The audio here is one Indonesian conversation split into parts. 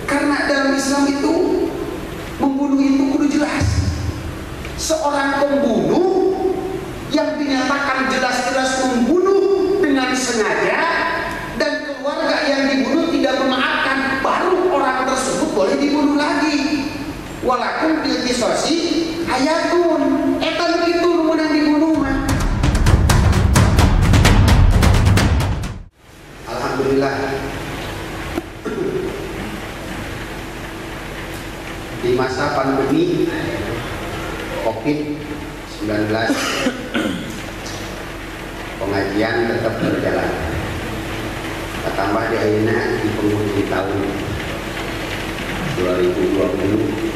Karena dalam Islam itu membunuh itu kudu jelas. Seorang pembunuh yang dinyatakan jelas-jelas membunuh dengan sengaja dan keluarga yang dibunuh tidak memaafkan, baru orang tersebut boleh dibunuh lagi. Walaupun bil qisasi ayatun, etan begitu yang dibunuh mah. Alhamdulillah, di masa pandemi COVID-19 pengajian tetap berjalan. Tambah di ayeuna di penghujung tahun 2020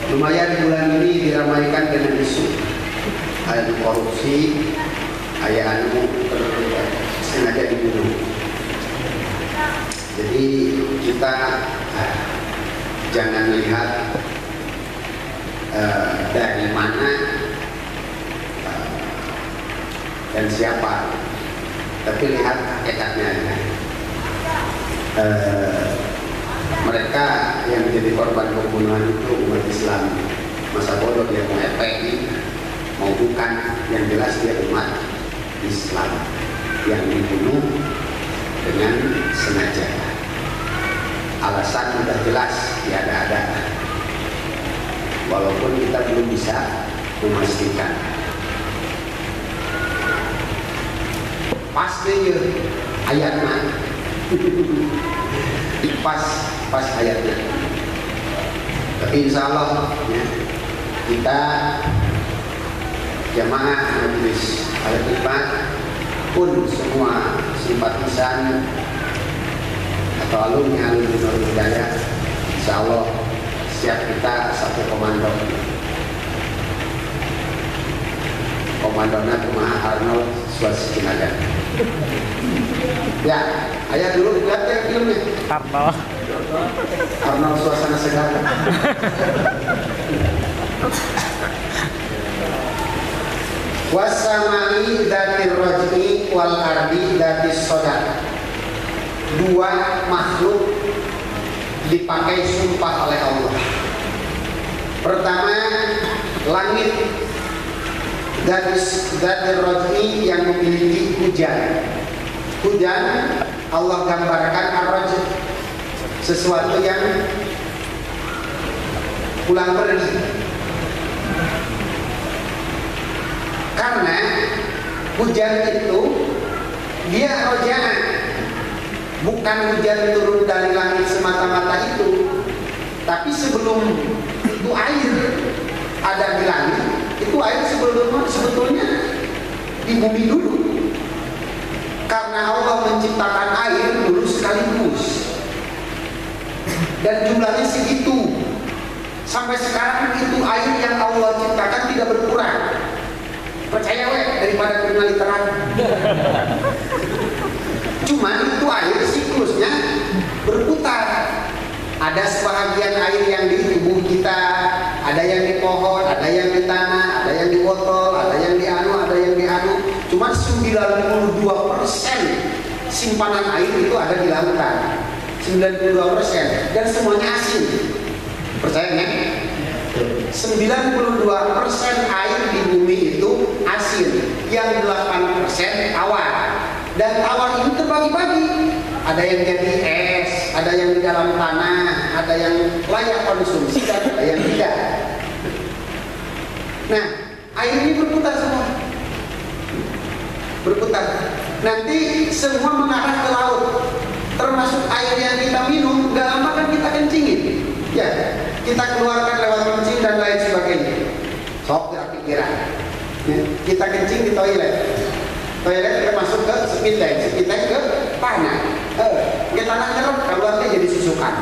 lumayan bulan ini diramaikan dengan isu anu korupsi, aya anu sengaja dibunuh. Jadi kita jangan melihat dari mana dan siapa, tapi lihat hakikatnya. Mereka yang menjadi korban pembunuhan itu umat Islam. Masa bodoh dia mau FPI, mau bukan, yang jelas dia umat Islam yang dibunuh dengan sengaja. Alasan sudah jelas, tiada-ada. Walaupun kita belum bisa memastikan. Pasti ayatnya. pas ayatnya. Tapi insya Allah ya, kita jamaah majelis al-hikmah pun semua simpatisan atau alumni Nurul Hidayah, insya Allah siap kita satu komando. Komandonya Kumaha Arnold Schwarzenegger. Ya, ayah dulu lihat ya filmnya. Arnold suasana segar. Wasamai dzatir rajmi wal ardi dzatis sodaq. Dua makhluk dipakai sumpah oleh Allah. Pertama, langit dzatir rajmi yang memiliki hujan. Hujan Allah gambarkan ar-rajm, sesuatu yang pulang pergi. Karena hujan itu dia rojana, bukan hujan turun dari langit semata-mata itu, tapi sebelum itu air ada di langit, itu air sebetulnya di bumi dulu. Karena Allah menciptakan air dulu sekaligus, dan jumlahnya segitu. Sampai sekarang itu air yang Allah ciptakan tidak berkurang. Percaya daripada kriminaliteran. Cuma itu air siklusnya berputar. Ada sebahagian air yang di tubuh kita, ada yang di pohon, ada yang di tanah, ada yang di botol, ada yang di anu, ada yang di anu. Cuma 92% simpanan air itu ada di lautan. 92% dan semuanya asin. Percaya nggak? 92% air di bumi itu asin, yang 8% tawar. Dan tawar itu terbagi-bagi. Ada yang jadi es, ada yang di dalam tanah, ada yang layak konsumsi, dan ada yang tidak. Nah, air ini berputar semua. Berputar. Nanti semua mengarah ke laut. Termasuk air yang kita minum, gak lama kan kita kencingin. Ya, kita keluarkan lewat kencing dan lain sebagainya. Sok pikiran. Ya, kita kencing di toilet. Toilet kita masuk ke sepiteng ke tanah. Ke tanah nyerap, keluarnya jadi susukan.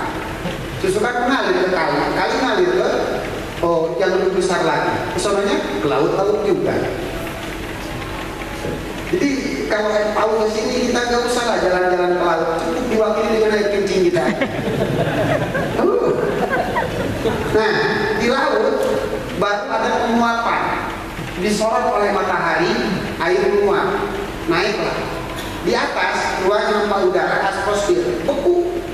Susukan mengalir ke kali, kali ngalir ke yang lebih besar lagi. Kesononya ke laut juga. Jadi kalau tahu ke sini kita gak usah lah jalan-jalan ke laut, cukup diwakili dengan air kencing kita. Nah, di laut baru ada penguapan, disorot oleh matahari, air menguap, naiklah. Di atas ruang hampa udara atmosfer beku,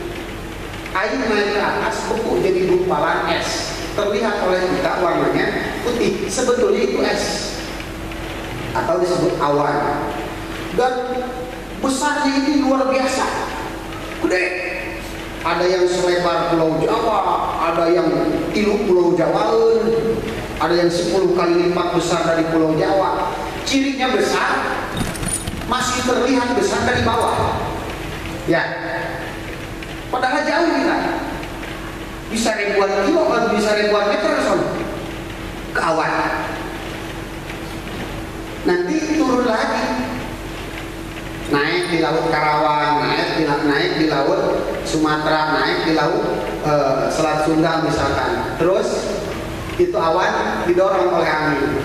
air naik ke atas beku jadi gumpalan es. Terlihat oleh kita warnanya putih, sebetulnya itu es atau disebut awan. Dan besarnya ini luar biasa, gede. Ada yang selebar Pulau Jawa, ada yang tilu Pulau Jawa, ada yang 10 kali lipat besar dari Pulau Jawa. Cirinya besar, masih terlihat besar dari bawah. Ya, padahal jauh kita, bisa ribuan kilo, bisa ribuan meter ke awan. Nanti turun lagi, naik di Laut Karawang, naik di Laut Sumatera, naik di Laut Selat Sunda misalkan. Terus itu awan didorong oleh angin,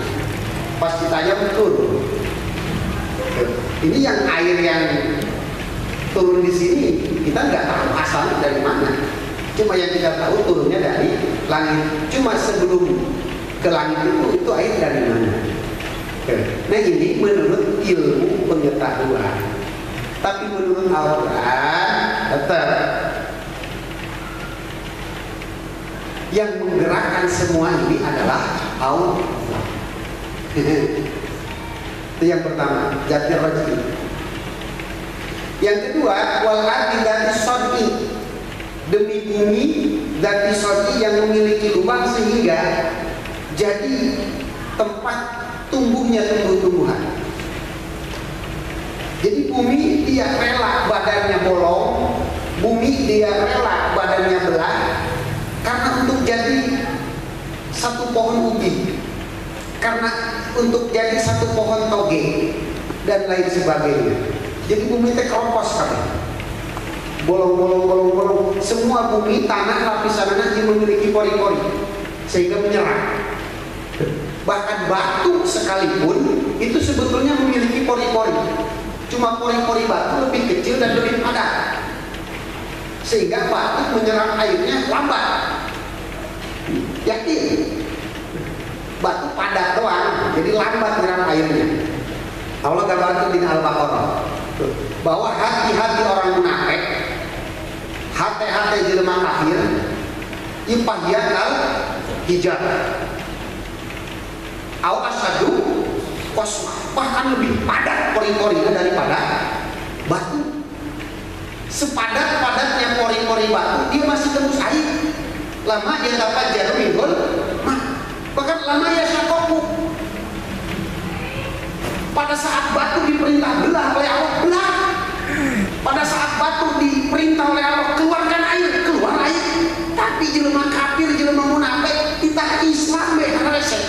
pas ditanya turun. Ini yang air yang turun di sini kita nggak tahu asalnya dari mana. Cuma yang kita tahu turunnya dari langit. Cuma sebelum ke langit itu air dari mana? Nah ini menurut ilmu pengetahuan. Tapi menurut Al-Quran tetap yang menggerakkan semua ini adalah Allah. Itu yang pertama, Jatir Rajim. Yang kedua, wal ardi dzati sod'i, demi bumi dzati sod'i yang memiliki lubang sehingga jadi tempat tumbuhnya tumbuh-tumbuhan. Jadi bumi dia rela badannya bolong, bumi dia rela badannya belah, karena untuk jadi satu pohon ubi, karena untuk jadi satu pohon toge dan lain sebagainya. Jadi bumi teh keropos kan, bolong. Semua bumi tanah lapisannya yang memiliki pori-pori sehingga menyerap. Bahkan batu sekalipun itu sebetulnya memiliki pori-pori. Cuma pori-pori batu lebih kecil dan lebih padat, sehingga batu menyerap airnya lambat. Yakin? Batu padat doang, jadi lambat menyerap airnya. Allah gambarkan di Al-Baqarah bahwa hati-hati orang munafik, hati-hati jelema kafir, ipahian al-hijar, aw-asadu qaswa, bahkan lebih padat pori-porinya daripada batu. Sepadat-padatnya pori-pori batu, dia masih tembus air. Lama dia dapat jarumul, bahkan lama ya syakoku. Pada saat batu diperintah belah oleh Allah, belah. Pada saat batu diperintah oleh Allah keluarkan air, keluar air. Tapi jelema kafir, jelema munafik, kita Islam be resek.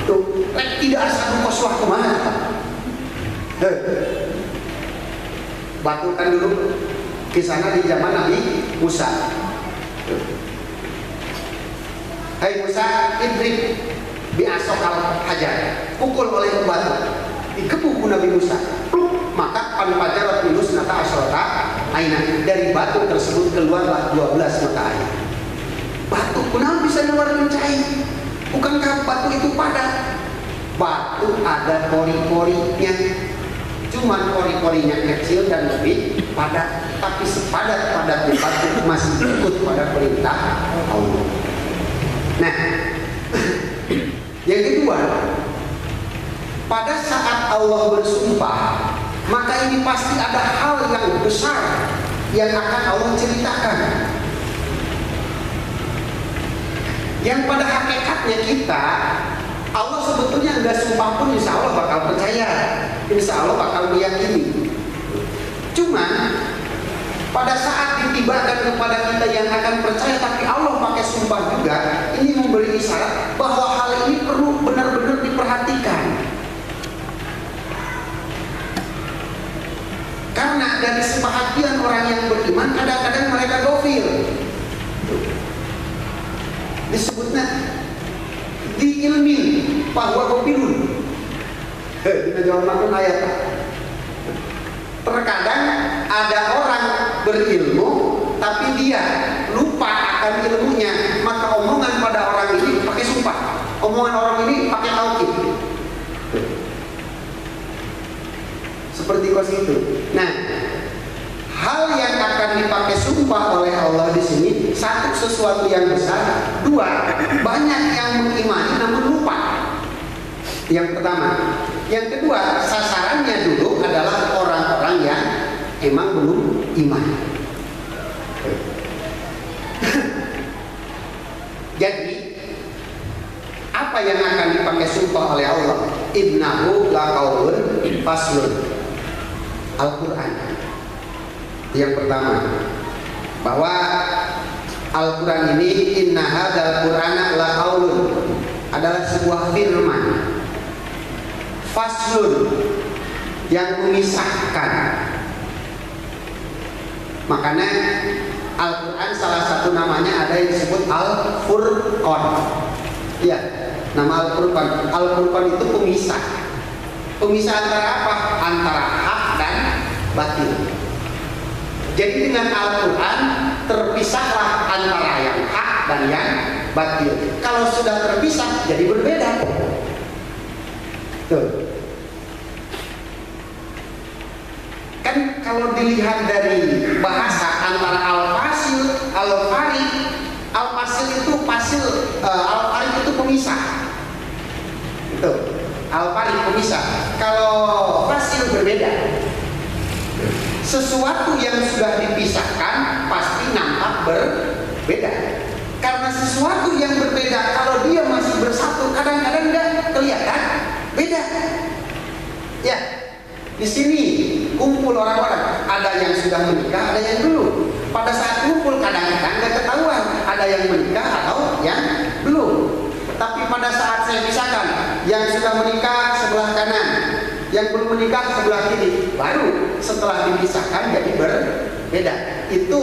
Tuh, tidak asal koswah kemana? Batu kan dulu kisahnya di zaman Nabi Musa. Hai Musa, idrib bi'asokal hajar, pukul oleh batu, dikepuk Nabi Musa. Maka panfajarat minus nata asyarata aina, dari batu tersebut keluarlah 12 mata air. Batu kenapa bisa ngeluarkan cahaya? Bukankah batu itu padat? Batu ada pori-porinya, cuman pori-porinya kecil dan lebih padat. Tapi sepadat-padatnya batu masih ikut pada perintah Allah. Nah, yang kedua, pada saat Allah bersumpah, maka ini pasti ada hal yang besar yang akan Allah ceritakan, yang pada hakikatnya kita, Allah sebetulnya nggak sumpah pun insya Allah bakal percaya, insya Allah bakal meyakini. Cuma pada saat ditibakan kepada kita yang akan percaya tapi Allah pakai sumpah juga, ini memberi isyarat bahwa hal ini perlu benar-benar diperhatikan. Karena dari sebahagian orang yang beriman kadang-kadang mereka gofil. Disebutnya di ilmi bahwa gofilun. Kita jawab makan ayat. Terkadang ada orang berilmu tapi dia lupa akan ilmunya, maka omongan pada orang ini pakai sumpah, omongan orang ini pakai taukid. seperti kos itu. Nah, hal yang akan dipakai sumpah oleh Allah di sini, satu, sesuatu yang besar, dua, banyak yang mengimani namun lupa. Yang pertama. Yang kedua, sasarannya dulu adalah orang-orang yang emang belum iman. Jadi, apa yang akan dipakai sumpah oleh Allah? Innahu laqaulun faslun. Al-Quran. Yang pertama, bahwa Al-Quran ini inna hadzal Qur'ana laqaulun, adalah sebuah firman. Faslun, yang memisahkan. Makanya Al-Quran salah satu namanya ada yang disebut Al-Furqan. Ya, nama Al-Furqan. Al-Furqan itu pemisah. Pemisah antara apa? Antara hak dan batil. Jadi dengan Al-Quran terpisahlah antara yang hak dan yang batil. Kalau sudah terpisah jadi berbeda. Tuh. Kan kalau dilihat dari bahasa antara al-fasil, al-farid, al-fasil itu fasil, al-farid itu pemisah. Itu al-farid pemisah. Kalau fasil berbeda. Sesuatu yang sudah dipisahkan pasti nampak berbeda. Karena sesuatu yang berbeda kalau dia masih bersatu kadang-kadang enggak kelihatan beda. Ya. Di sini kumpul orang-orang, ada yang sudah menikah, ada yang belum. Pada saat kumpul kadang-kadang nggak ketahuan ada yang menikah atau yang belum. Tapi pada saat saya pisahkan, yang sudah menikah sebelah kanan, yang belum menikah sebelah kiri, baru setelah dipisahkan jadi berbeda. Itu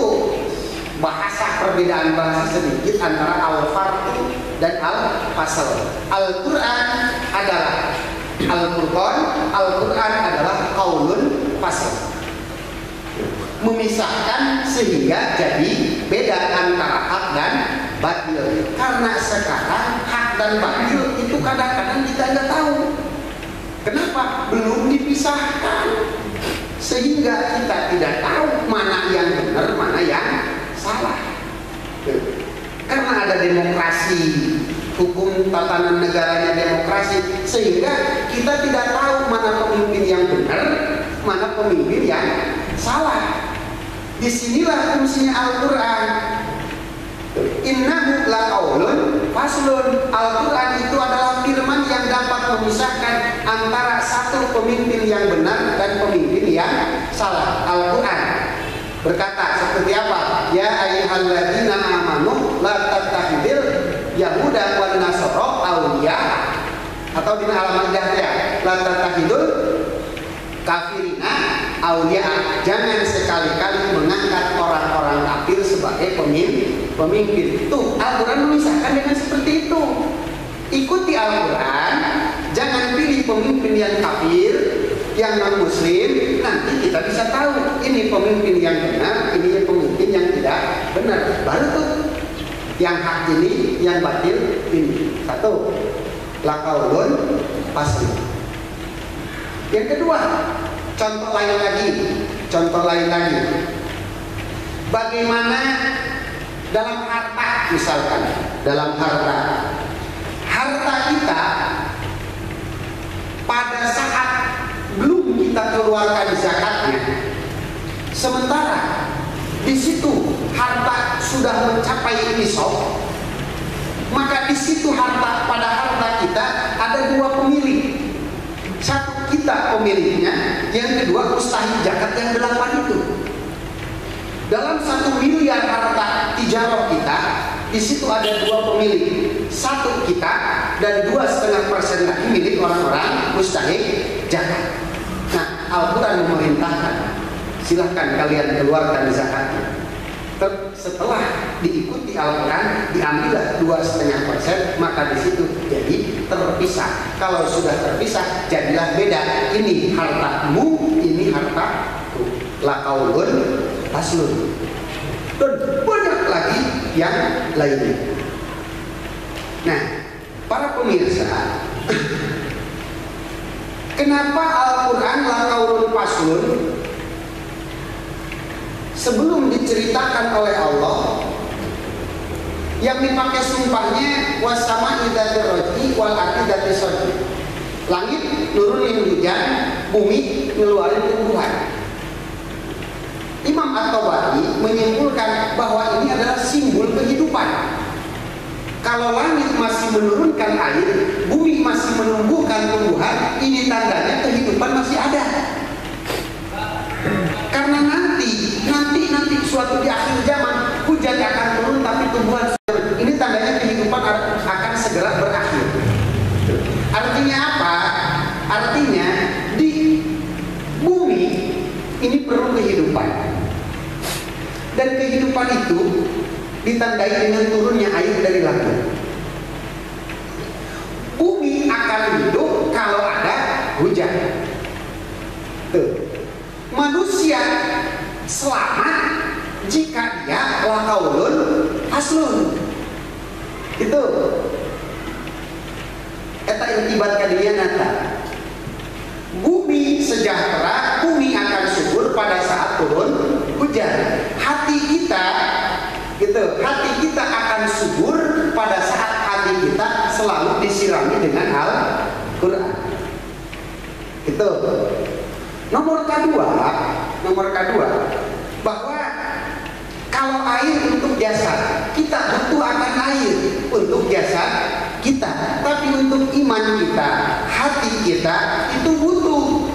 bahasa, perbedaan bahasa sedikit antara al-farqu dan al-fasl. Al-Quran adalah Al-Furqan, Al-Quran adalah qaulun fasl. Memisahkan sehingga jadi beda antara hak dan batil. Karena sekarang hak dan batil itu kadang-kadang kita nggak tahu. Kenapa? Belum dipisahkan. Sehingga kita tidak tahu mana yang benar, mana yang salah. Karena ada demokrasi, hukum tatanan negaranya demokrasi, sehingga kita tidak tahu mana pemimpin yang benar, mana pemimpin yang salah. Disinilah fungsinya Al-Quran. Innahu laqaulun faslun. Al-Quran itu adalah firman yang dapat memisahkan antara satu pemimpin yang benar dan pemimpin yang salah. Al-Quran berkata seperti apa? Ya ayyuhalladzina amanu la tattakhidil yahuda wan nasara awliya, atau di Al-Maidah ya, la tattakhidul kafirina awliya. Jangan sekali-kali mengangkat orang-orang kafir sebagai pemimpin. Tuh, Al-Quran memisahkan dengan seperti itu. Ikuti Al-Quran, jangan pilih pemimpin yang kafir, yang non-muslim. Nanti kita bisa tahu ini pemimpin yang benar, ini pemimpin yang tidak benar. Baru tuh yang hak ini, yang batil ini. Satu, laqaulun fasl. Yang kedua, contoh lain lagi. Bagaimana dalam harta, misalkan dalam harta kita pada saat belum kita keluarkan zakatnya, sementara di situ harta sudah mencapai nisab, maka di situ pada harta kita ada dua pemilik. Satu kita pemiliknya, yang kedua mustahik zakat yang 8 itu. Dalam 1 miliar harta tijarah kita, di situ ada dua pemilik. Satu kita dan 2,5% lagi milik orang-orang mustahik zakat. Nah, Al-Quran memerintahkan, silahkan kalian keluarkan zakatnya. Setelah diikuti Al-Quran, diambillah 2,5%, maka di situ jadi terpisah. Kalau sudah terpisah, jadilah beda. Ini hartamu, ini hartaku. Laqaulun faslun. Dan banyak lagi yang lainnya. Nah, para pemirsa, kenapa Al-Quran laqaulun faslun Faslun, sebelum diceritakan oleh Allah, yang dipakai sumpahnya wasama idzatir raj'i wal aqidatis sodri. Langit nurunin hujan, bumi ngeluarin tumbuhan. Imam At-Tabari menyimpulkan bahwa ini adalah simbol kehidupan. Kalau langit masih menurunkan air, bumi masih menumbuhkan tumbuhan, ini tandanya kehidupan masih ada. Karena nanti suatu di akhir zaman hujan akan turun tapi tumbuhan sudah. Ini tandanya kehidupan akan segera berakhir. Artinya apa? Artinya di bumi ini perlu kehidupan. Dan kehidupan itu ditandai dengan turunnya air dari langit. Bumi akan hidup kalau ada hujan. Tuh. Manusia selamat jika dia laqaulun aslun. Itu eta intibat kadieu nata. Bumi sejahtera, bumi akan subur pada saat turun hujan. Hati kita gitu, hati kita akan subur pada saat hati kita selalu disirami dengan Al-Qur'an. Itu. Nomor kedua, bahwa kalau air untuk jasad, kita butuh akan air untuk jasad kita. Tapi untuk iman kita, hati kita itu butuh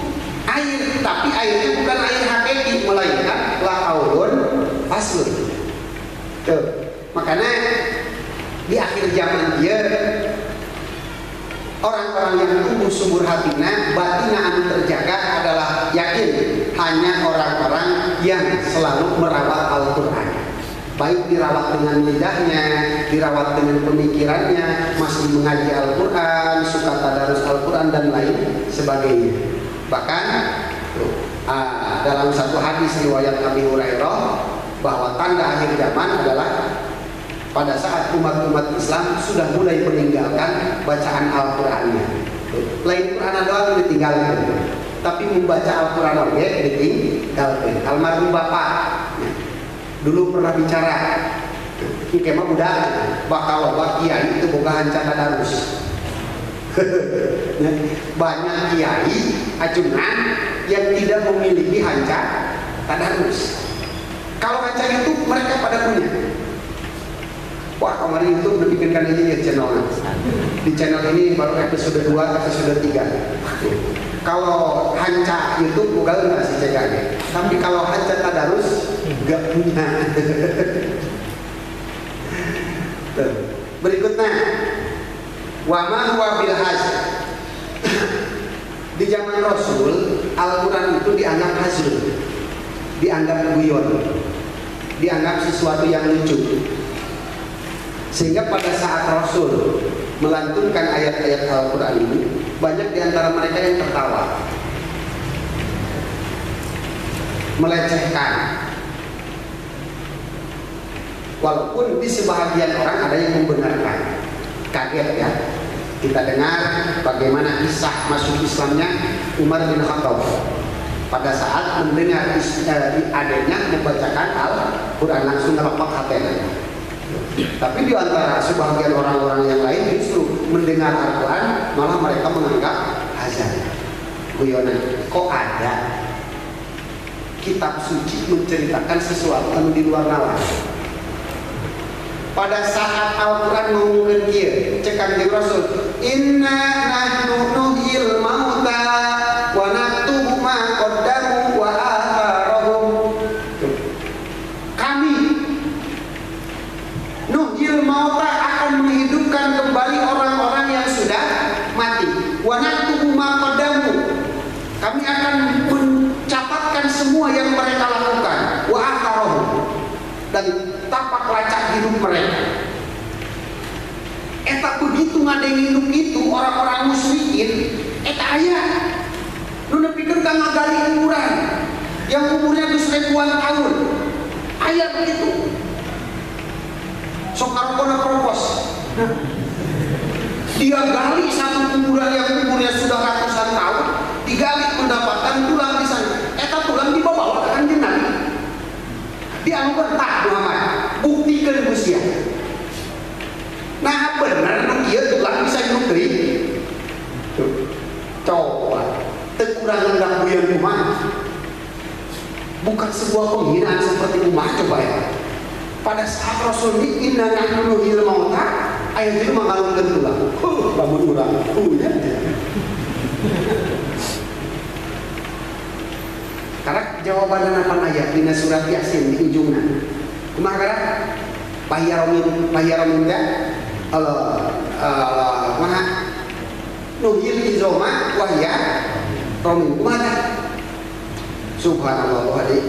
air. Tapi airnya bukan air hakiki, melainkan laqaulun faslun. Tuh, makanya di akhir zaman dia orang-orang yang tumbuh subur hatinya, batinnya anu terjaga adalah yakin hanya orang-orang yang selalu merawat Al-Quran. Baik dirawat dengan lidahnya, dirawat dengan pemikirannya, masih mengaji Al-Quran, suka tadarus Al-Quran dan lain sebagainya. Bahkan dalam satu hadis riwayat Abi Hurairah bahwa tanda akhir zaman adalah pada saat umat-umat Islam sudah mulai meninggalkan bacaan Al-Qurannya. Lain Quran doang ditinggalkan, tapi membaca Al-Quran oke ditinggalkan. Almarhum bapak dulu pernah bicara, ini kemah budak bakal kiai itu boga hanca tadarus. Banyak kiai acungan yang tidak memiliki hanca tadarus. Kalau hanca itu mereka pada punya. Wah, kemarin itu udah bikinkan aja ya channelnya. Di channel ini baru episode 2, episode 3. Kalau hanca YouTube bukan nggak sih cegahnya. Tapi kalau hanca tadarus nggak punya. Berikutnya, wama huwa bil haz. Di zaman Rasul, Al-Quran itu dianggap hazul, dianggap guyon, dianggap sesuatu yang lucu. Sehingga pada saat Rasul melantunkan ayat-ayat Al-Quran ini, banyak di antara mereka yang tertawa, melecehkan. Walaupun di sebahagian orang ada yang membenarkan. Kaget ya, kita dengar bagaimana kisah masuk Islamnya Umar bin Khattab pada saat mendengar adiknya membacakan Al-Quran, langsung ngelepak hatenya. Tapi di antara sebagian orang-orang yang lain justru mendengar Al-Quran malah mereka menganggap hazan, guyonan. Kok ada kitab suci menceritakan sesuatu yang di luar nalar? Pada saat Al-Quran mengumumkan dia, cek Kanjeng Rasul, inna nahnu nuhyil mauta wa naktubu ma qaddamu wa atharahum. Kami nuhyil mauta akan menghidupkan kembali orang-orang yang sudah mati. Wa naktubu ma qaddamu. Kami akan mencatatkan semua yang mereka lakukan. Wa atharahum. Dan tapak lacak hidup mereka. Eta begitu ngadeng hidup itu orang-orang musyrikin, eta aya nu nepikeun ka ngagali kuburan yang umurnya geus ribuan tahun. Aya begitu. Sok karepona propos. Dia gali satu kuburan yang umurnya sudah ratusan tahun, digali mendapatkan tulang di sana. urang hendak buyang umat. Bukan sebuah penghinaan seperti umat, coba ya. Pada saat Rasul ini inna nahnu nuhyil mauta, ayat itu mengalungkan tulang. Bangun urang. Ya. Karena jawaban apa ayat dina surat Yasin di ujungnya. Kumaha karena Pahyaromin teh maha nuhyil izoma wahya romin. Kumaha subhanallah hadi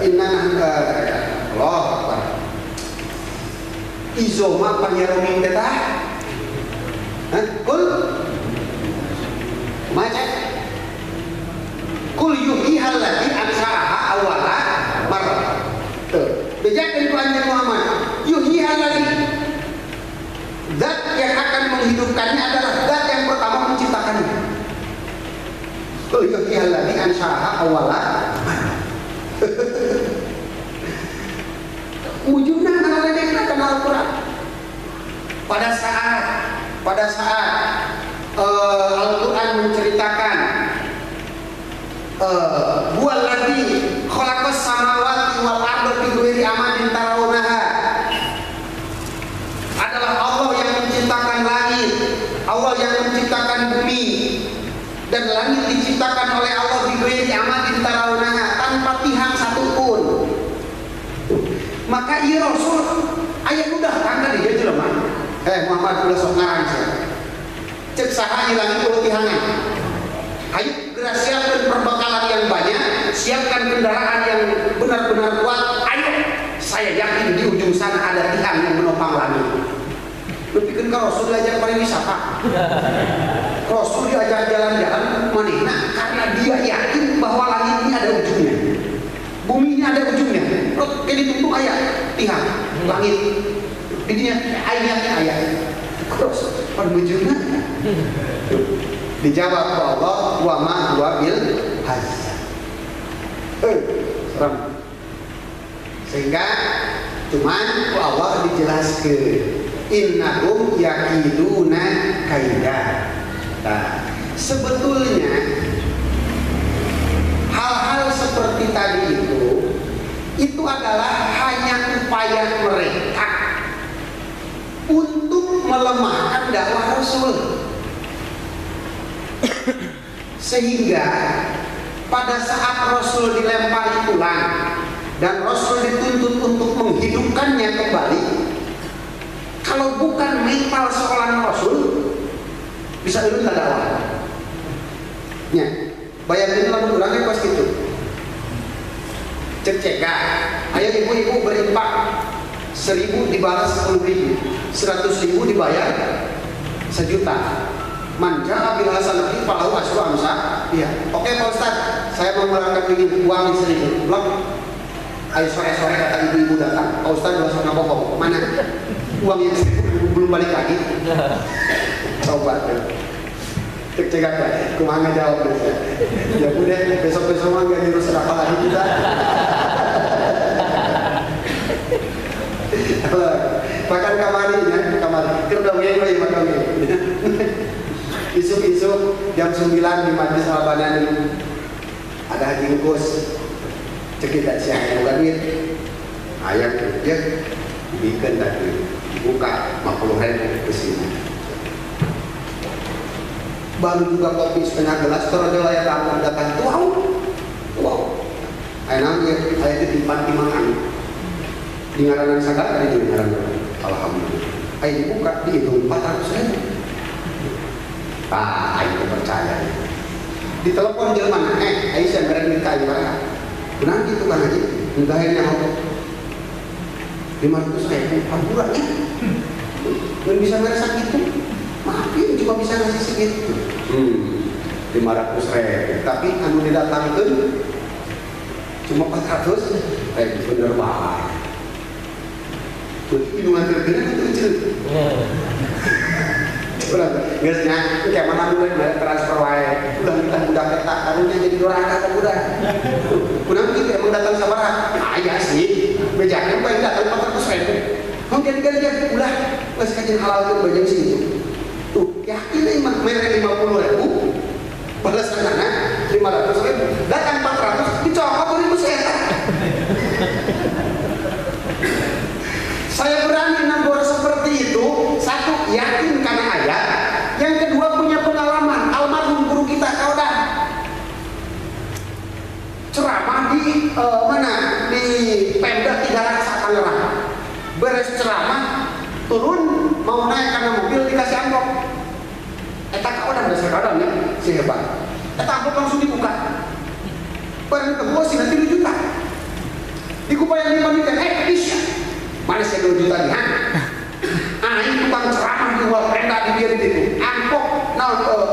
inna Allah akbar izoma pahyaromin teh tah kul maca kul yuhihal ladzi ansa'aha awala marrah. Bejakan itu anjing Muhammad yuhihal ladzi, zat yang akan menghidupkannya adalah zat yang pertama menciptakannya. Kul yuhihal ladzi ansa'aha awala marrah. Wujudna ngaledekna kana Al-Qur'an. Pada saat Al-Qur'an menceritakan huwallazi khalaqas samawati wal arda bi ghairi amadin tarawunaha, adalah Allah yang menciptakan langit, Allah yang menciptakan bumi, dan langit diciptakan oleh Allah bi ghairi amadin tarawunaha, tanpa tiang satupun. Maka ieu Rasul aya nu datang ka dieu jelema, Muhammad ulah sok ngarang sia. Cek saha ieu langit ulah tihangan. Ayo segera siapkan perbekalan yang banyak, siapkan kendaraan yang benar-benar kuat. Ayo, saya yakin di ujung sana ada tiang yang menopang langit. Lebihkan ke Rasul diajak pariwisata, Rasul diajak jalan-jalan manehna karena dia yakin bahwa langit ini ada ujungnya, bumi ini ada ujungnya. Ini tutup ayat tiang langit, jadinya ayat terus pada ujungnya. Dijawab Allah wa ma huwa bil hazan. Serem. Sehingga cuman ku Allah dijelaskan innahum yakiduna kaida. Nah, sebetulnya hal-hal seperti tadi itu adalah hanya upaya mereka untuk melemahkan dakwah Rasul. Sehingga pada saat Rasul dilempari tulang dan Rasul dituntut untuk menghidupkannya kembali, kalau bukan mental seorang Rasul bisa dulu tak dakwah. Ya, bayangin lalu orangnya pas gitu. Cek-cekah, ayo ibu-ibu berimpak 1.000 dibalas 10.000, 100.000 dibayar 1 juta. Manja bil hasanati falahu asyru amsal. Iya. Oke Pak Ustaz, saya mau melangkah ingin uang 1.000. Blok. Ayo sore-sore kata ibu-ibu datang. Pak Ustaz udah sana bohong. Mana? Uang yang 1.000 belum balik lagi. Coba cek apa? Kumaha jawab deh. Ya udah besok-besok mah enggak nyuruh sedekah lagi kita. Makan kamari kerja yang makan. Isuk-isuk jam 9 di Majlis Al-Banan ada Haji Ngkus cekit tak siang duit ayat kerja bikin tadi buka 50.000 ke sini baru juga kopi setengah gelas terus ada ayat tamu datang wow ayat itu timpan timangan di ngaranan sakar tadi di ngaranan alhamdulillah ayat dibuka dihitung 400.000. Ayo percaya. Ditelepon Jerman, Aisyah berani minta ayo mana? Benar gitu kan Haji? Mintainnya apa? 500.000 ambulannya. Nggak bisa ngerasa gitu. Maafin cuma bisa ngasih segitu. 500.000. Tapi anu didatangkan cuma 400. Bener banget. Jadi hidungan terkena itu kecil. Biasanya kayak mana mulai transfer wae udah kita budak ketak karunya jadi doraka ke budak kurang gitu emang datang sabaraha ayah sih bejakan baik datang 400.000 mungkin gantian udah masih kajian halal tuh bajang sih tuh yakin emang mere 50.000 balasan anak 500.000, datang 400, dicokot 1.000 setan. Saya berani nambah seperti itu. Satu, yakin karena ayat. Yang kedua, punya pengalaman. Almarhum guru kita Kaudan ceramah di mana? Di Pemda 3 Raksa Tangerang. Beres ceramah, turun mau naik karena mobil dikasih amplop. Eta Kaudan dasar Kaudan ya, si hebat. Eta amplop langsung dibuka. Barang kedua sih nanti 2 juta. Dikupayan 5 juta. Bisa. Mana saya 2 juta nih? Ini tukang ceramah di luar Pemda di dia itu. Angkok,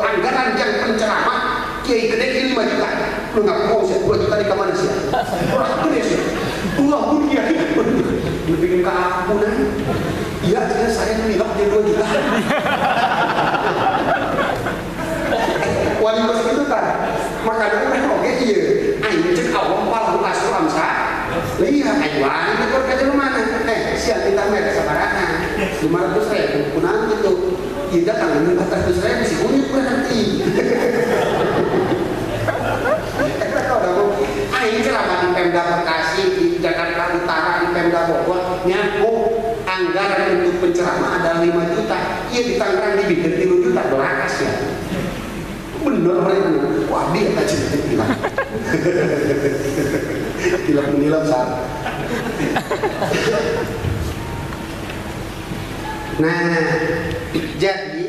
anggaran yang penceramah kiai gede ini 5 juta. Lu nggak mau sih 2 juta di kemana sih? Orang gede sih. Tulang pun dia. Lu bikin keampunan. Iya, saya menilak dia 2 juta. Wali kos itu kan. Makanya orang oke iya. Ayo cek awam palau asal amsa. Lihat ayuan itu kerja di mana? Siap kita mereka sabarangan 500.000 kunang gitu. Iya datang 400.000 sih punya berarti. Kita kalau udah mau, ini ceramah di Pemda Bekasi, di Jakarta Utara, di Pemda Bogor, nyambung anggaran untuk penceramah ada 5 juta. Iya di Tangerang dibikin 3 juta, dorakas ya. Bener mereka, wah dia tak cerita gila. Gila penilam saat. Nah, jadi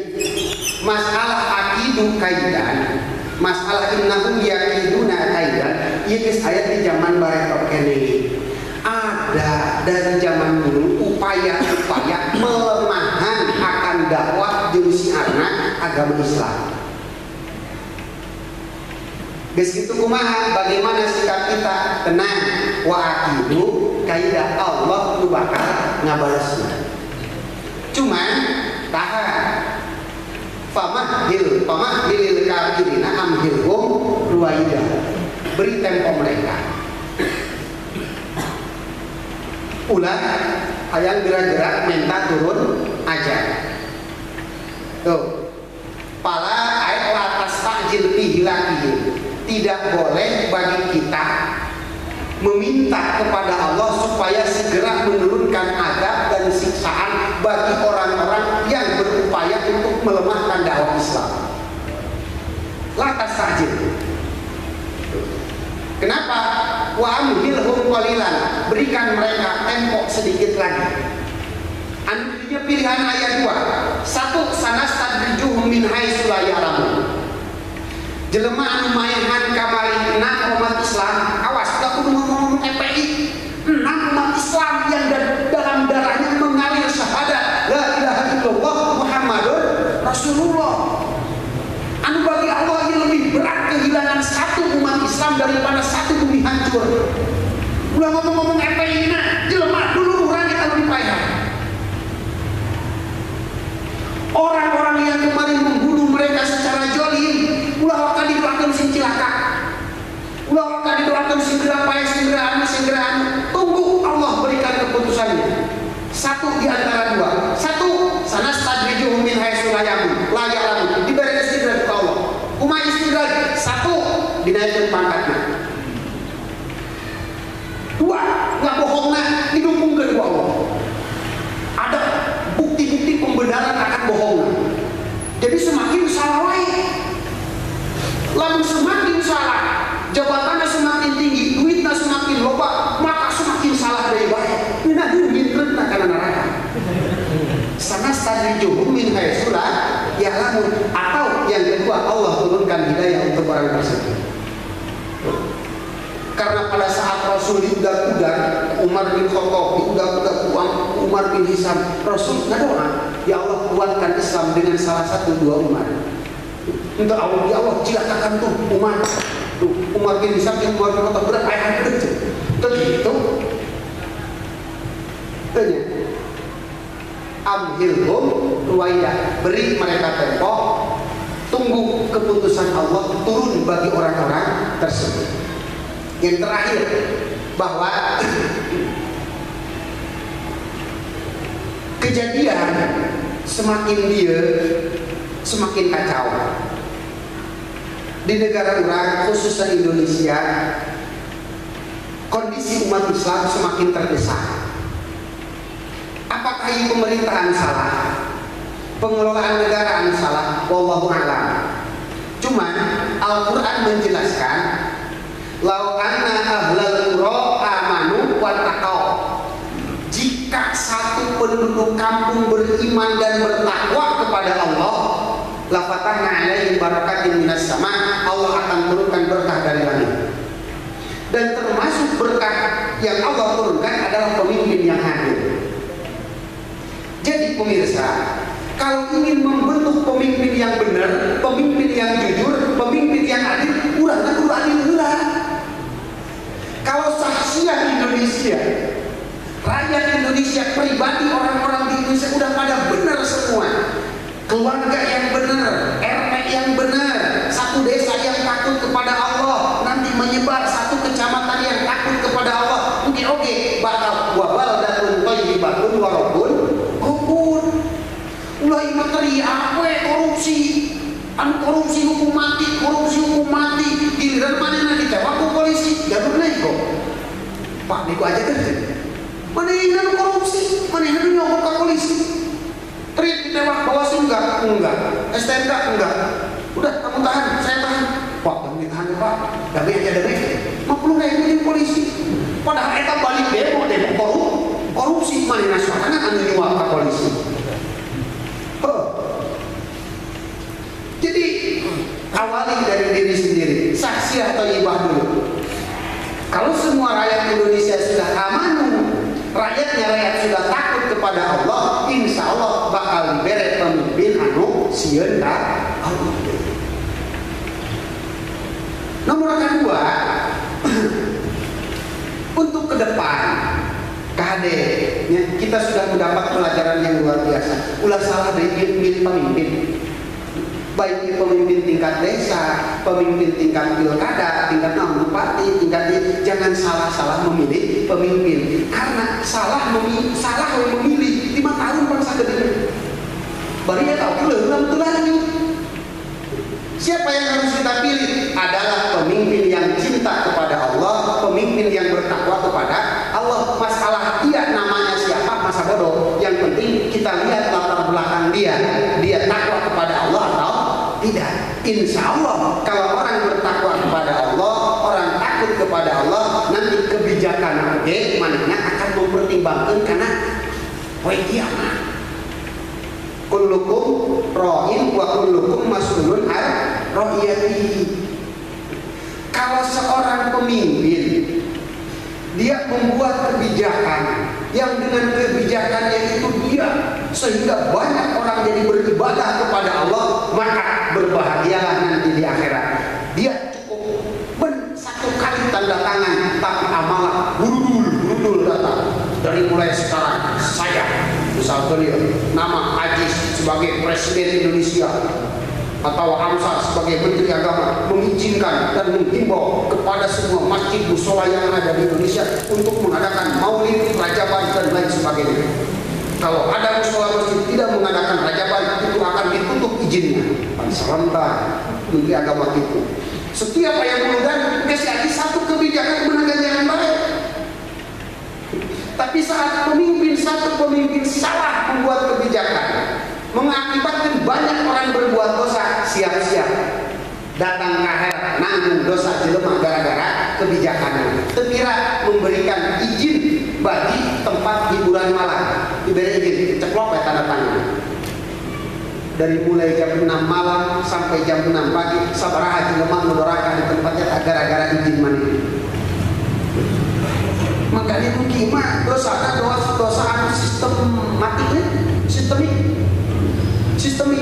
masalah akidu kaidan, masalah innahum yakiduna kaidan, ini ayat di zaman Bareto Kennedy. Ada dari zaman dulu upaya-upaya melemahan akan dakwah jeung siarna agama Islam. Begitu kumaha bagaimana sikap kita? Tenang, wa akidu kaidah Allah itu bakal ngabalasna. Cuman tahan. Famahil kafirina amhilhum ruwaida. Beri tempo mereka. Ulah hayang gerak-gerak minta turun aja. Tuh. Pala ayat atas takjil pihilakihin. Tidak boleh bagi kita meminta kepada Allah supaya segera menurunkan azab dan siksaan bagi orang-orang yang berupaya untuk melemahkan dakwah Islam. Lantas saja. Kenapa? Wa amhilhum qalilan, berikan mereka tempo sedikit lagi. Anjurnya pilihan ayat 2. Satu, sanastadrijuhum min haitsu la ya'lamun. Jelema anu maehan kamari 6 umat Islam, awas udah kudu ngomong FPI. 6 umat Islam yang dalam darahnya mengalir syahadat la ilaha illallah Muhammadur Rasulullah. Anu bagi Allah ini lebih berat kehilangan 1 umat Islam daripada 1 bumi hancur. Udah ngomong-ngomong FPI nah, jelema dulu orang kita lebih payah. Orang-orang yang kemarin membunuh mereka secara jolim, ulah waktu didoakan sing cilaka, ulah waktu didoakan segera payah segera tunggu Allah berikan keputusannya. Satu di antara 2. Satu, sanastadrijuhum min haitsu la ya'lamun. Diberi istidraj ke Allah. Kumaha istidraj? 1, dinaikkan pangkatnya. 2, nggak bohongna didukung kedua Allah. Ada bukti-bukti pembenaran akan bohongnya. Jadi semakin salah wae, lalu semakin salah, jabatannya semakin tinggi, duitnya semakin loba, maka semakin salah dari baik. Mina duit karena neraka. Sanastadrijuhum min haitsu la ya'lamun. Atau yang kedua, Allah turunkan hidayah untuk orang tersebut. Karena pada saat Rasul diudak-udak, Umar bin Khattab diudak-udak Umar bin Hisam, Rasul berdoa, ya Allah kuatkan Islam dengan salah satu 2 Umar. Untuk Allah, ya Allah cilakakan tuh Umar bin Hisam yang Umar bin Khattab berat ayat itu. Begitu. Tanya. Amhilhum ruwaida, beri mereka tempo, tunggu keputusan Allah turun bagi orang-orang tersebut. Yang terakhir, bahwa kejadian semakin dia semakin kacau. di negara orang, khususnya Indonesia, kondisi umat Islam semakin terdesak. Apakah ini pemerintahan salah? Pengelolaan negara salah? Wallahu a'lam. Cuman Al-Quran menjelaskan, lau anna ahlal qura amanu wattaqau. Jika satu penduduk kampung beriman dan bertakwa kepada Allah, la fatahna alaihim barakatin minas sama, Allah akan turunkan berkah dari langit. Dan termasuk berkah yang Allah turunkan adalah pemimpin yang hadir. Jadi pemirsa, kalau ingin membentuk pemimpin yang benar, pemimpin yang jujur, pemimpin yang adil, udah adil. Kalau saksian Indonesia, rakyat Indonesia, pribadi orang-orang di Indonesia udah pada benar semua. Keluarga yang benar, RT yang benar, satu desa yang takut kepada Allah, nanti menyebar satu kecamatan yang takut kepada Allah. Oke, bakal wabal datun thayyibatun wa rabbun ghafur. Ulah materi apa korupsi? Korupsi hukum mati, giliran mana ditewak ku polisi, jalur nego. Pak niku aja kan. Mana yang korupsi, mana yang nyogok ke polisi. Trik ditewak Bawaslu enggak, STNK enggak. Udah kamu tahan, saya tahan. Pak, demi tahan ya Pak, demi aja demi. 50.000 di polisi. Padahal eta balik demo korupsi mana nasionalnya anu nyuap ke polisi. Jadi awali dari diri sendiri, saksi atau ibah dulu. Kalau semua rakyat Indonesia sudah amanu, rakyat sudah takut kepada Allah, insya Allah bakal diberi pemimpin anu sieun ka Allah. Nomor kedua, untuk ke depan KD, ya, kita sudah mendapat pelajaran yang luar biasa. Ulah salah dari milih pemimpin, baik pemimpin tingkat desa, pemimpin tingkat pilkada, tingkat bupati, jangan salah memilih pemimpin. Karena salah memilih 5 tahun bangsa gede. Baru ya tahu belum lanjut. Siapa yang harus kita pilih? Adalah pemimpin yang cinta kepada Allah, pemimpin yang bertakwa kepada Allah. Masalah dia namanya siapa masa bodoh. Yang penting kita lihat latar belakang dia takwa kepada Allah atau tidak. Insya Allah kalau orang bertakwa kepada Allah, orang takut kepada Allah, nanti kebijakan mananya akan mempertimbangkan karena kiamat. Kullukum ra'in wa kullukum mas'ulun an ra'iyatihi. Kalau seorang pemimpin dia membuat kebijakan yang dengan kebijakannya itu dia sehingga banyak orang jadi beribadah kepada Allah, maka berbahagialah nanti di akhirat. Dia cukup satu kali tanda tangan, tapi amalan gurudul datang. Dari mulai sekarang saya misalnya nama Ajis sebagai Presiden Indonesia atau Hamzah sebagai Menteri Agama mengizinkan dan menghimbau kepada semua masjid musola yang ada di Indonesia untuk mengadakan maulid, rajaban dan lain sebagainya. Kalau ada musola masjid tidak mengadakan rajaban, itu akan ditutup izinnya. Serentak Menteri Agama itu. Setiap yang mengundang kasih lagi satu kebijakan menangani yang baik. Tapi saat satu pemimpin salah membuat kebijakan, mengakibatkan banyak orang berbuat dosa, siap-siap datang ke akhirat nanggung dosa jelema gara-gara kebijakan. Terkira memberikan izin bagi tempat hiburan malam, diberi izin, ceplok ya tanda tangan. Dari mulai jam 6 malam sampai jam 6 pagi, sabaraha jelema nudoraka di tempatnya gara-gara izin mana. Maka dia mungkin dosa anu sistemik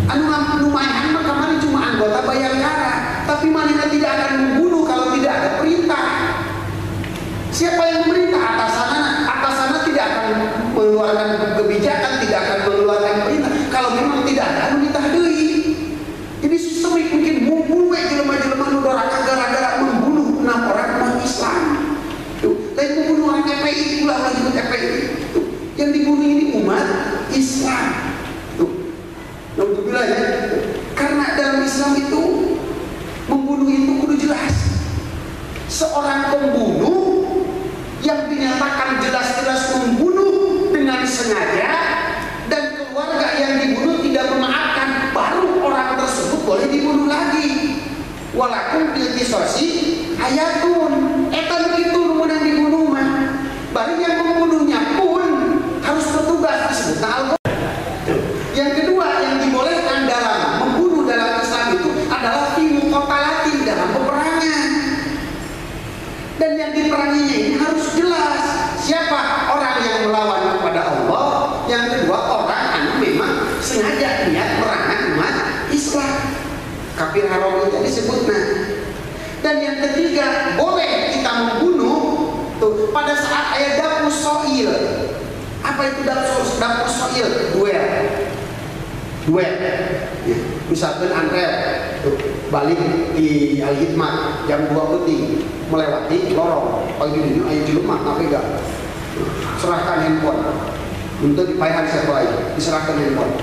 anu lumayan maka mana cuma anggota Bayangkara, tapi mana tidak akan membunuh kalau tidak ada perintah. Siapa yang memerintah? Atasannya tidak akan mengeluarkan kebijakan, tidak akan mengeluarkan perintah kalau memang tidak ada anu ditahdui. Jadi sistemik mungkin membunuh jelema-jelema nudoraka gara-gara membunuh 6 orang umat Islam. Lain membunuh orang FPI, ulah lagi ke FPI. Yang dibunuh ini umat Islam. Alhamdulillah ya. Karena dalam Islam itu seorang pembunuh yang dinyatakan jelas-jelas membunuh dengan sengaja dan keluarga yang dibunuh tidak memaafkan, baru orang tersebut boleh dibunuh lagi. Walakum fil qisasi ayatun, eta begitu rumunang dibunuh mah. Baru yang membunuhnya pun harus bertugas disebut Al-Qur'an. Yang kedua yang dibolehkan dalam membunuh dalam Islam itu adalah fi muqatalatin, dalam peperangan. Dan yang diperanginya ini harus jelas siapa orang yang melawan kepada Allah. Yang kedua orang yang memang sengaja niat merangan umat Islam. Kafir haram itu disebutnya. Dan yang ketiga, boleh kita membunuh tuh pada saat ayat dapus soil. Apa itu dapus soil? Duel. Ya. Misalkan Andrea tuh, balik di Al-Hikmah jam 2 putih melewati lorong pagi ini ayo jelema apa enggak? Serahkan handphone untuk dipayahan siapa aja, diserahkan handphone,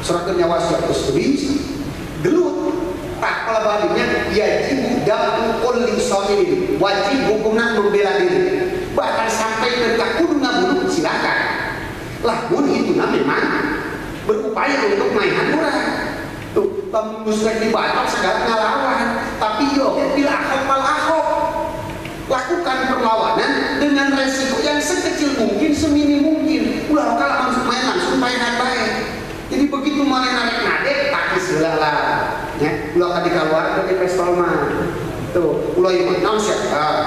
serahkan nyawa siapa terus gelut. Tak kalau baliknya yajib dalam kulli soil, wajib hukumnya membela diri, bahkan sampai ke kudu ngabunuh silakan. Lamun itu memang berupaya untuk mainan orang. Tuh, muslim dibatal segala ngelawan, tapi yo bil akhir mal akhir. Lakukan perlawanan dengan resiko yang sekecil mungkin, seminim mungkin. Ulah kalau langsung mainan baik. Jadi begitu mulai narik-narik, takis lah. Ya, ulah kadi keluar dari pistol mah. Tuh, ulah ikut nausya,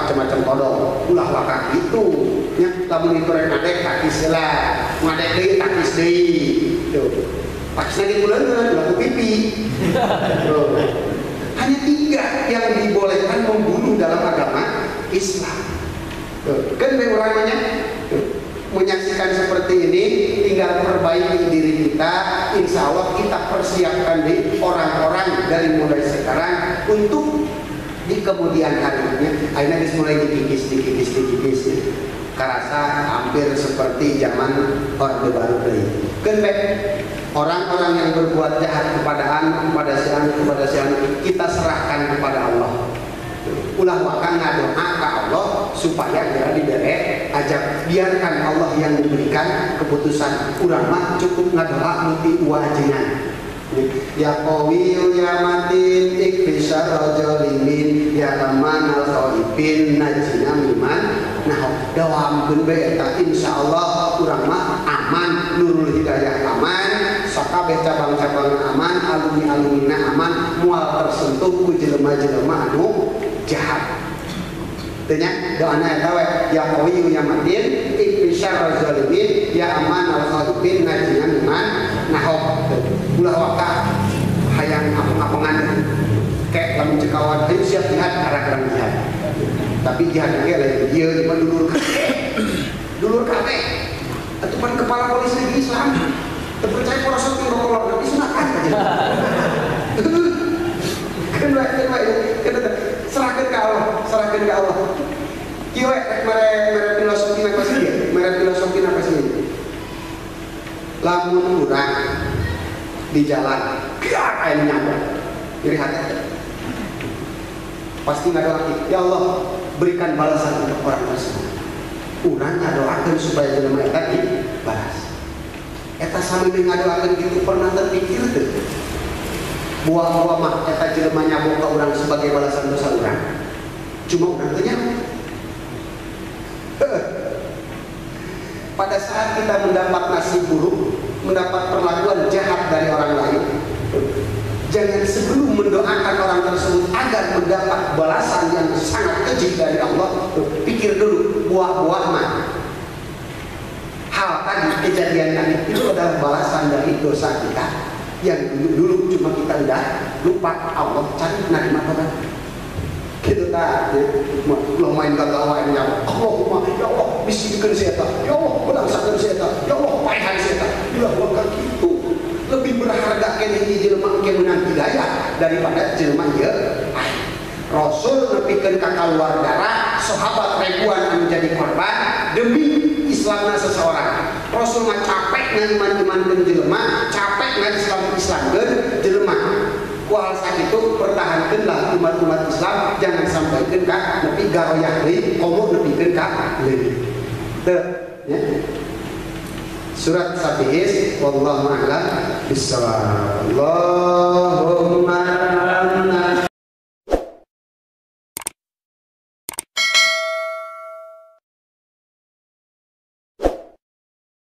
macam-macam kodok. Ulah wakak itu. Ya, lamun itu narik takis lah. Ngadek deui takis deui. Tuh. Takis lagi buleun, ulah pipi. Tuh. Hanya 3 yang dibolehkan membunuh dalam agama Islam. Tuh. Kan orangnya menyaksikan seperti ini, tinggal perbaiki diri kita. Insya Allah kita persiapkan di orang-orang dari mulai sekarang untuk di kemudian harinya. Akhirnya mulai dikikis. Karasa hampir seperti zaman Orde Baru ini. Kendek orang-orang yang berbuat jahat kepada kepada si anu, kita serahkan kepada Allah. Ulah wakan ngadoa ke Allah supaya dia diberi aja. Biarkan Allah yang memberikan keputusan. Urang mah cukup ngadoa muti wajinan. Ya qawiyyu ya matin ikfisar rajalimin ya aman al-khaifin najina miman. Nah dawaamkeun bae eta insyaallah urang mah aman, nurul hidayah aman, sakabeh cabang-cabang aman, alumi-alumina aman, moal tersentuh ku jelema-jelema anu jahat. Tanya doana eta we ya qawiyyu ya matin ikfisar rajalimin ya aman al-khaifin najina miman. Nah ulah waka hayang ngapung-ngapungan kayak lamun cekawan ayo siap jihad arah-arah jihad. Tapi jihad ge lain ieu di dulur kabeh. Atupan kepala polisi negeri Islam terpercaya para sopir rokok disunahkan aja. Kan serahkan ke Allah. Kieu mere filosofi apa sih? Lamun urang di jalan, biar air nyampe, jadi hati. Pasti ngadoakeun, ya Allah berikan balasan untuk orang tersebut. Urang ngadoakeun supaya jelema eta dibalas. Eta sambil ngadoakeun gitu pernah terpikir teu? Buah-buah mah eta jelema nyabok ka urang sebagai balasan dosa urang. Cuma urang teu nyaho. Pada saat kita mendapat nasib buruk, mendapat perlakuan jahat dari orang lain, jangan sebelum mendoakan orang tersebut agar mendapat balasan yang sangat keji dari Allah, pikir dulu buah-buah mah. Hal tadi, kejadian tadi itu adalah balasan dari dosa kita yang dulu cuma kita udah lupa. Allah cari nanti mata gitu tak ya. Lo main kata yang Allahumma ya Allah bisikan saya ya Allah belangsakan saya ya Allah paihan saya ulah bukan gitu. Lebih berharga kene jelema ke menang hidayah daripada jelema ieu. Rasul nepikeun ka kaluarga sahabat ribuan menjadi korban demi Islamna seseorang. Rasul mah capek ngan iman-imankeun jelema, capek ngan Islamkeun jelema. kual sakitu pertahankanlah umat-umat Islam, jangan sampai ka nepi garoyah deui komo nepi ka leuwih. Teu ya. Surat Safiis wallahu a'lam bissawab. Allahumma